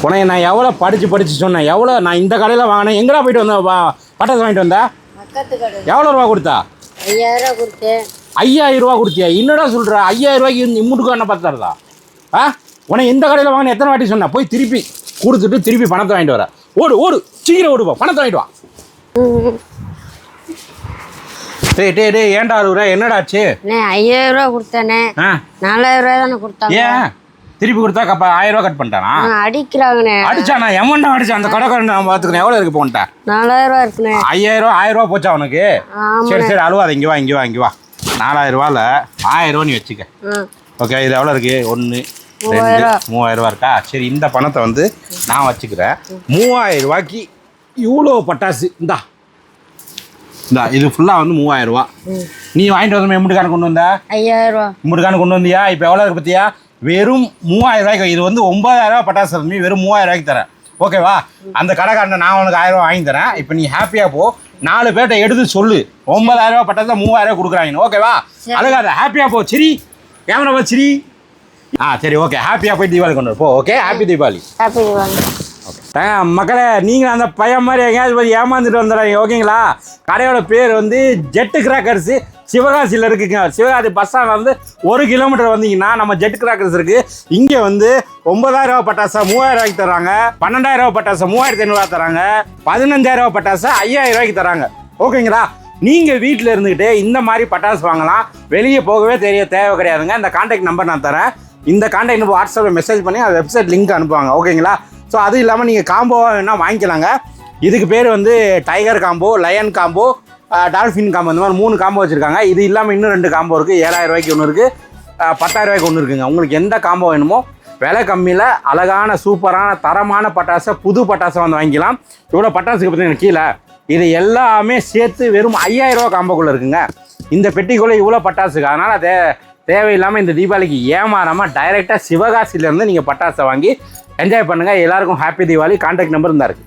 உனக்கு நான் எவ்வளோ படித்து சொன்னேன், எவ்வளோ நான் இந்த கடையில் வாங்கினேன். எங்கடா போயிட்டு வந்தேன் பட்டாசு வாங்கிட்டு வந்தேன்? எவ்வளோ ரூபா கொடுத்தா? 5000 கொடுத்தேன். 5000 ரூபா கொடுத்தியா? என்னடா சொல்கிற? 5000 ரூபாய்க்கு இம்முட்டுக்கு என்ன பார்த்தாருதா? உனக்கு இந்த கடையில் வாங்கின எத்தனை வாட்டி சொன்னேன்? போய் திருப்பி கொடுத்துட்டு திருப்பி பணத்தை வாங்கிட்டு வர. ஓடு சீக்கிரம் ஓடுப்பா, பணத்தை வாங்கிட்டு வா. டே ஏன்டா அழுகுற? என்னடாச்சு? 5000 ரூபா கொடுத்தேனே. 4000 ரூபா தானே கொடுத்தாங்க. ஏன் திருப்பி கொடுத்தா 1000 ரூபா கட் பண்ணிட்டானா? அடிக்கிறாங்கண்ணே. அடிச்சானா? எமன்டா அடிச்சான்? அந்த கடைக்காரன் நான் பார்த்துக்கிறேன். எவ்வளோ இருக்கு போன்ட்டா? 4000 ரூபா இருக்குண்ணே. 1000 ரூபா போச்சா உனக்கு? சரி அழுவாத, இங்கே வா. 4000 ரூபாயில் 1000 ரூபா நீ வச்சுக்க. ஓகே, இது எவ்வளோ இருக்கு? 1 2 3000 ரூபா இருக்கா? சரி, இந்த பணத்தை வந்து நான் வச்சுக்கிறேன். 3000 ரூபாய்க்கு இவ்வளோ பட்டாசு இந்தா இது ஃபுல்லாக வந்து 3000 ரூபா. நீ வாங்கிட்டு வந்த எம்முட்டுக்கான கொண்டு வந்தா? 5000 ரூபா. எம்முட்டுக்கான கொண்டு வந்தியா? இப்போ எவ்வளோ இருக்கு பற்றியா? வெறும் 3000 ரூபாய்க்கு. இது வந்து 9000 ரூபா பட்டாசு. நீ வெறும் 3000 ரூபாய்க்கு தரேன். ஓகேவா? அந்த கடைக்காரனை நான் உனக்கு 1000 ரூபா வாங்கி தரேன். இப்போ நீ ஹாப்பியாக போ. 4 பேர்ட்ட எடுத்து சொல்லு 9000 ரூபா பட்டாசு 3000 ரூபா கொடுக்குறாங்க. ஓகேவா? அழகாத, ஹாப்பியாக போ. சரி, கேமரா போ. சரி, சரி, ஓகே. ஹாப்பியாக போய் தீபாவளி கொண்டு போ. Okay, happy Deepavali. Happy Deepavali. Okay மக்களே, நீங்கள் அந்த பையன் மாதிரி எங்கேயாவது போய் ஏமாந்துட்டு வந்துடுறாங்க. ஓகேங்களா? கடையோட பேர் வந்து ஜெட்டு கிராக்கர்ஸு. சிவகாசியில் இருக்குங்க. சிவகாசி பஸ் ஸ்டாண்ட் வந்து 1 கிலோமீட்டர் வந்தீங்கன்னா நம்ம ஜெட் கிராக்கர்ஸ் இருக்குது. இங்கே வந்து 9000 ரூபா பட்டாசா 3000 ரூபாய்க்கு தராங்க. 12000 ரூபா பட்டாசா 3500 தராங்க. 15000 ரூபா பட்டாசா 5000 ரூபாய்க்கு தராங்க. ஓகேங்களா? நீங்கள் வீட்டில் இருந்துக்கிட்டு இந்த மாதிரி பட்டாசு வாங்கலாம். வெளியே போகவே தேவை கிடையாதுங்க. இந்த கான்டாக்ட் நம்பர் நான் தரேன். இந்த கான்டாக்ட் நம்பர் வாட்ஸ்அப்பில் மெசேஜ் பண்ணி அது வெப்சைட் லிங்க் அனுப்புவாங்க. ஓகேங்களா? ஸோ அது இல்லாமல் நீங்கள் காம்போவாக வேணால் வாங்கிக்கலாங்க. இதுக்கு பேர் வந்து tiger combo, lion combo, dolphin combo, இந்த மாதிரி 3 காம்போ வச்சுருக்காங்க. இது இல்லாமல் இன்னும் 2 காம்போ இருக்குது. 7000 ரூபாய்க்கு ஒன்று இருக்குது, 10000 ரூபாய்க்கு ஒன்று இருக்குங்க. உங்களுக்கு எந்த காம்போ வேணுமோ விலை கம்மியில் அழகான சூப்பரான தரமான பட்டாசை, புது பட்டாசை வந்து வாங்கிக்கலாம். இவ்வளோ பட்டாசுக்கு பார்த்தீங்கன்னா கீழே இது எல்லாமே சேர்த்து வெறும் 5000 ரூபா காம்போக்குள்ளே இருக்குங்க. இந்த பெட்டிக்குள்ளே இவ்வளோ பட்டாசுக்கு. அதனால் தேவையில்லாமல் இந்த தீபாவளிக்கு ஏமாறாமல் டைரெக்டாக சிவகாசியிலேருந்து நீங்கள் பட்டாசை வாங்கி என்ஜாய் பண்ணுங்கள். எல்லாருக்கும் ஹாப்பி தீபாவளி. கான்டாக்ட் நம்பர் இருந்தால் இருக்குது.